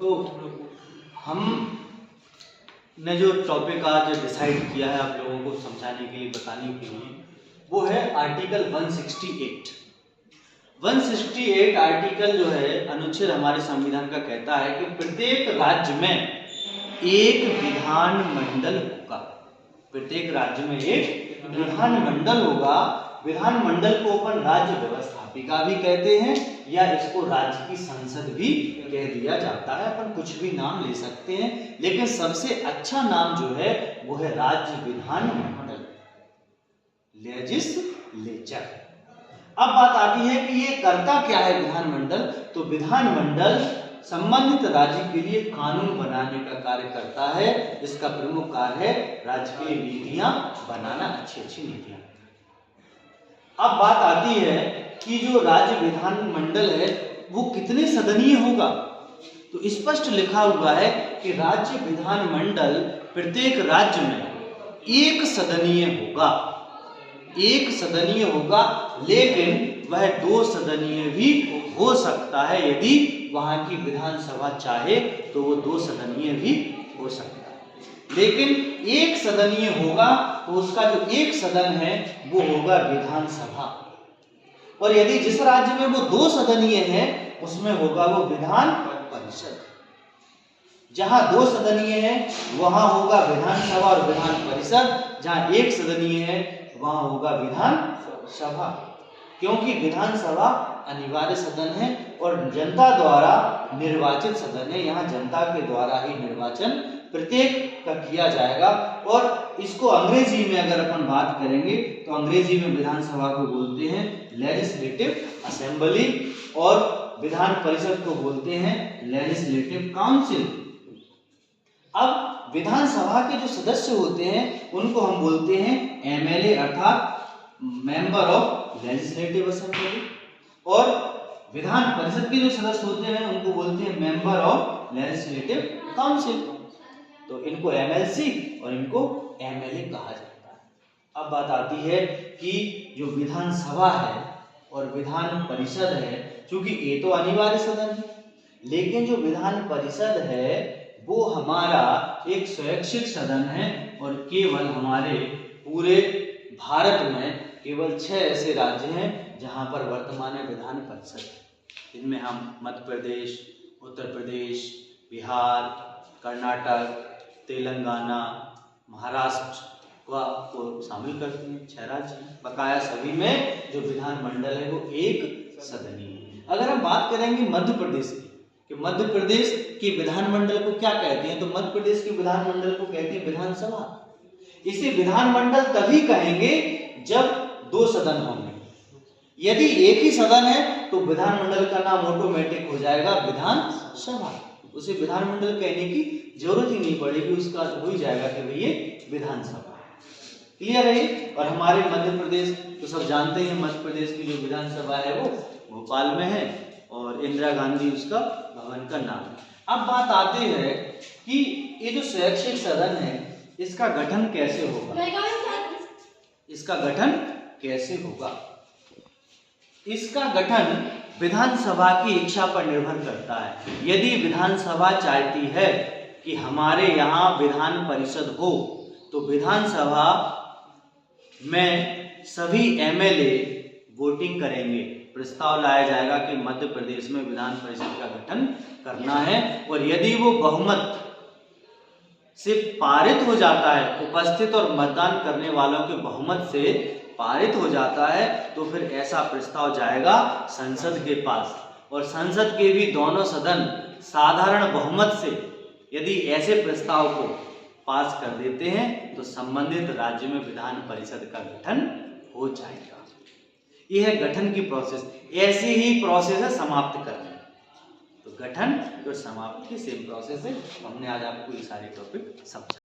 तो हमने जो टॉपिक आज डिसाइड किया है आप लोगों को समझाने के लिए, बताने के लिए, वो है आर्टिकल 168। 168 आर्टिकल जो है, अनुच्छेद हमारे संविधान का कहता है कि प्रत्येक राज्य में एक विधानमंडल होगा। प्रत्येक राज्य में एक विधानमंडल होगा। विधानमंडल को अपन राज्य व्यवस्थापिका भी कहते हैं या इसको राज्य की संसद भी कह दिया जाता है। अपन कुछ भी नाम ले सकते हैं, लेकिन सबसे अच्छा नाम जो है वो है राज्य विधानमंडल, लेजिस्लेचर। अब बात आती है कि ये करता क्या है विधानमंडल। तो विधानमंडल संबंधित राज्य के लिए कानून बनाने का कार्य करता है। इसका प्रमुख कार्य है राज्य के लिए नीतियां बनाना, अच्छी नीतियां। अब बात आती है कि जो राज्य विधानमंडल है वो कितने सदनीय होगा। तो स्पष्ट लिखा हुआ है कि राज्य विधानमंडल प्रत्येक राज्य में एक सदनीय होगा, एक सदनीय होगा, लेकिन वह 2 सदनीय भी हो सकता है। यदि वहां की विधानसभा चाहे तो वो 2 सदनीय भी हो सकता है, लेकिन एक सदनीय होगा तो उसका जो एक सदन है वो होगा विधानसभा। और यदि जिस राज्य में वो 2 सदनीय है उसमें होगा वो विधान परिषद। जहां 2 सदनीय है वहां होगा विधानसभा और विधान परिषद, जहां एक सदनीय है वहां होगा विधानसभा। क्योंकि विधानसभा अनिवार्य सदन है और जनता द्वारा निर्वाचित सदन है। यहाँ जनता के द्वारा ही निर्वाचन प्रत्येक का किया जाएगा। और इसको अंग्रेजी में अगर अपन बात करेंगे तो अंग्रेजी में विधानसभा को बोलते हैं लेजिस्लेटिव असेंबली और विधान परिषद को बोलते हैं लेजिस्लेटिव काउंसिल। अब विधानसभा के जो सदस्य होते हैं उनको हम बोलते हैं एमएलए अर्थात मेंबर ऑफ लेजिस्लेटिव असेंबली, और विधान परिषद के जो सदस्य होते हैं उनको बोलते हैं मेंबर ऑफ लेजिस्लेटिव काउंसिल। तो इनको एमएलसी और इनको एमएलए कहा जाता है। अब बात आती है कि जो विधानसभा है और विधान परिषद है, क्योंकि ये तो अनिवार्य सदन है, लेकिन जो विधान परिषद है वो हमारा एक स्वैच्छिक सदन है और केवल हमारे पूरे भारत में केवल 6 ऐसे राज्य हैं जहां पर वर्तमान में विधान परिषद है। इनमें हम मध्य प्रदेश, उत्तर प्रदेश, बिहार, कर्नाटक, तेलंगाना, महाराष्ट्र को शामिल करते हैं। 6 राज्य हैं। बकाया सभी में जो विधानमंडल है वो एक सदनीय है। अगर हम बात करेंगे मध्य प्रदेश की, कि मध्य प्रदेश के विधानमंडल को क्या कहते हैं, तो मध्य प्रदेश के विधानमंडल को कहते हैं विधानसभा। इसे विधानमंडल तभी कहेंगे जब 2 सदन होंगे। यदि एक ही सदन है तो विधानमंडल का नाम ऑटोमेटिक हो जाएगा विधानसभा। उसे विधानमंडल कहने की जरूरत ही नहीं पड़ेगी, उसका हो ही जाएगा कि भाई ये विधानसभा। क्लियर है। और हमारे मध्य प्रदेश तो सब जानते हैं, मध्य प्रदेश की जो विधानसभा है वो भोपाल में है और इंदिरा गांधी उसका भवन का नाम है। अब बात आती है कि ये जो स्वैच्छिक सदन है इसका गठन कैसे होगा। इसका गठन कैसे होगा? इसका गठन विधानसभा की इच्छा पर निर्भर करता है। यदि विधानसभा चाहती है कि हमारे यहाँ विधान परिषद हो तो विधानसभा में सभी एमएलए वोटिंग करेंगे। प्रस्ताव लाया जाएगा कि मध्य प्रदेश में विधान परिषद का गठन करना है, और यदि वो बहुमत से पारित हो जाता है, उपस्थित और मतदान करने वालों के बहुमत से पारित हो जाता है, तो फिर ऐसा प्रस्ताव जाएगा संसद के पास, और संसद के भी दोनों सदन साधारण बहुमत से यदि ऐसे प्रस्ताव को पास कर देते हैं तो संबंधित राज्य में विधान परिषद का गठन हो जाएगा। यह है गठन की प्रोसेस। ऐसी ही प्रोसेस है समाप्त करने। तो गठन और समाप्ति सेम प्रोसेस है। हमने आज आपको ये सारे टॉपिक समझा।